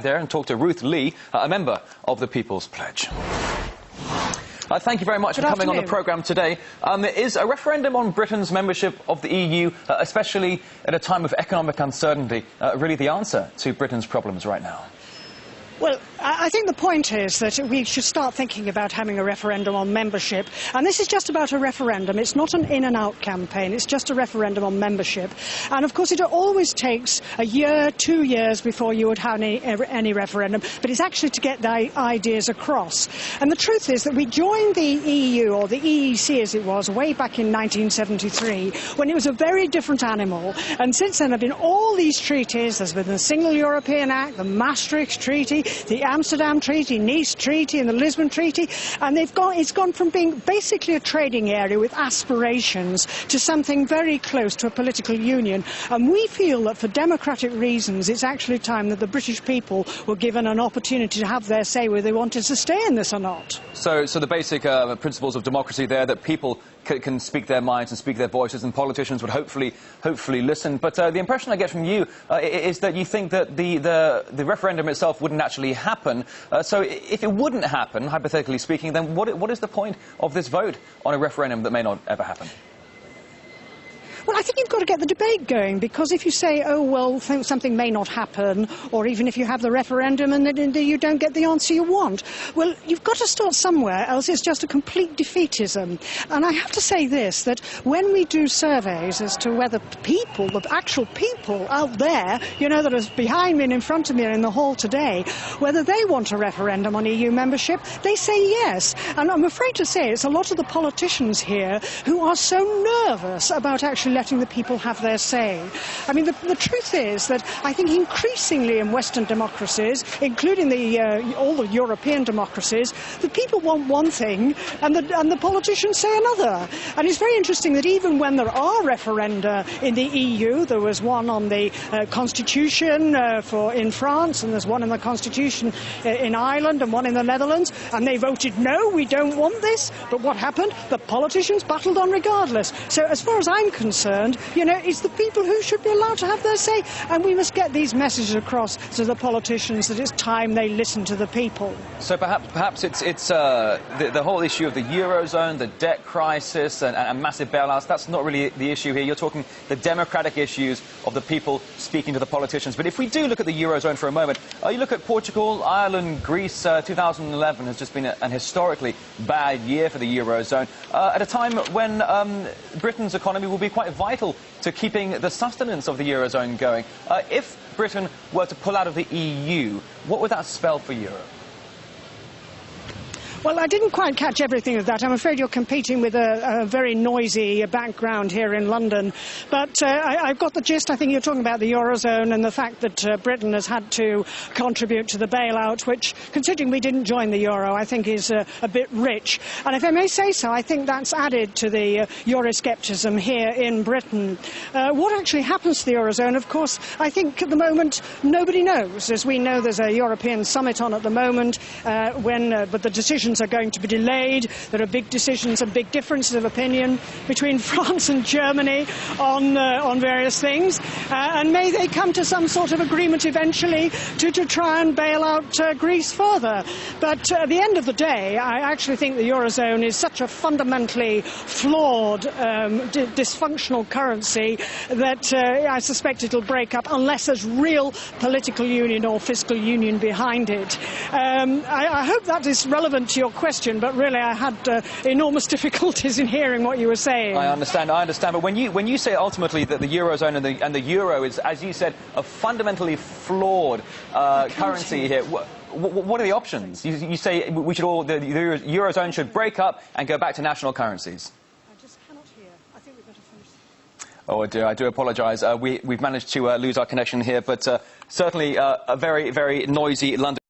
There and talk to Ruth Lea, a member of the People's Pledge. Thank you very much for coming on the programme today. Is a referendum on Britain's membership of the EU, especially at a time of economic uncertainty, really the answer to Britain's problems right now? Well, I think the point is that we should start thinking about having a referendum on membership. And this is just about a referendum. It's not an in-and-out campaign. It's just a referendum on membership. And, of course, it always takes a year, 2 years before you would have any referendum. But it's actually to get the ideas across. And the truth is that we joined the EU, or the EEC as it was, way back in 1973, when it was a very different animal. And since then there have been all these treaties. There's been the Single European Act, the Maastricht Treaty, the Amsterdam Treaty, Nice Treaty and the Lisbon Treaty, and it's gone from being basically a trading area with aspirations to something very close to a political union. And we feel that for democratic reasons it's actually time that the British people were given an opportunity to have their say whether they wanted to stay in this or not. So the basic principles of democracy there, that people can speak their minds and speak their voices, and politicians would hopefully listen. But the impression I get from you is that you think that the referendum itself wouldn't actually happen. So if it wouldn't happen, hypothetically speaking, then what is the point of this vote on a referendum that may not ever happen? Well, I think you've got to get the debate going, because if you say, oh, well, something may not happen, or even if you have the referendum and you don't get the answer you want, well, you've got to start somewhere, else it's just a complete defeatism. And I have to say this, that when we do surveys as to whether people, the actual people out there, you know, that are behind me and in front of me and in the hall today, whether they want a referendum on EU membership, they say yes. And I'm afraid to say it's a lot of the politicians here who are so nervous about actually letting the people have their say. I mean, the truth is that I think increasingly in Western democracies, including all the European democracies, the people want one thing and the politicians say another. And it's very interesting that even when there are referenda in the EU, there was one on the constitution in France, and there's one in the constitution in Ireland and one in the Netherlands, and they voted no, we don't want this. But what happened? The politicians battled on regardless. So as far as I'm concerned, you know, it's the people who should be allowed to have their say, and we must get these messages across to the politicians that it's time they listen to the people. So perhaps it's the whole issue of the Eurozone, the debt crisis and massive bailouts. That's not really the issue here. You're talking the democratic issues of the people speaking to the politicians. But if we do look at the Eurozone for a moment, you look at Portugal, Ireland, Greece. 2011 has just been an historically bad year for the Eurozone, at a time when Britain's economy will be quite vital to keeping the sustenance of the Eurozone going. If Britain were to pull out of the EU, what would that spell for Europe? Well, I didn't quite catch everything of that. I'm afraid you're competing with a very noisy background here in London. But I've got the gist. I think you're talking about the Eurozone and the fact that Britain has had to contribute to the bailout, which, considering we didn't join the Euro, I think is a bit rich. And if I may say so, I think that's added to the Euroscepticism here in Britain. What actually happens to the Eurozone, of course, I think at the moment nobody knows. As we know, there's a European summit on at the moment, but the decisions are going to be delayed. There are big decisions and big differences of opinion between France and Germany on various things, and may they come to some sort of agreement eventually to try and bail out Greece further. But at the end of the day, I actually think the Eurozone is such a fundamentally flawed, dysfunctional currency that I suspect it'll break up unless there's real political union or fiscal union behind it. I hope that is relevant to your question, but really I had enormous difficulties in hearing what you were saying. I understand, but when you say ultimately that the Eurozone and the Euro is, as you said, a fundamentally flawed currency here, what are the options? You say the Eurozone should break up and go back to national currencies. I just cannot hear. I think we've got to finish. Oh dear, I do apologise. We've managed to lose our connection here, but certainly a very, very noisy London.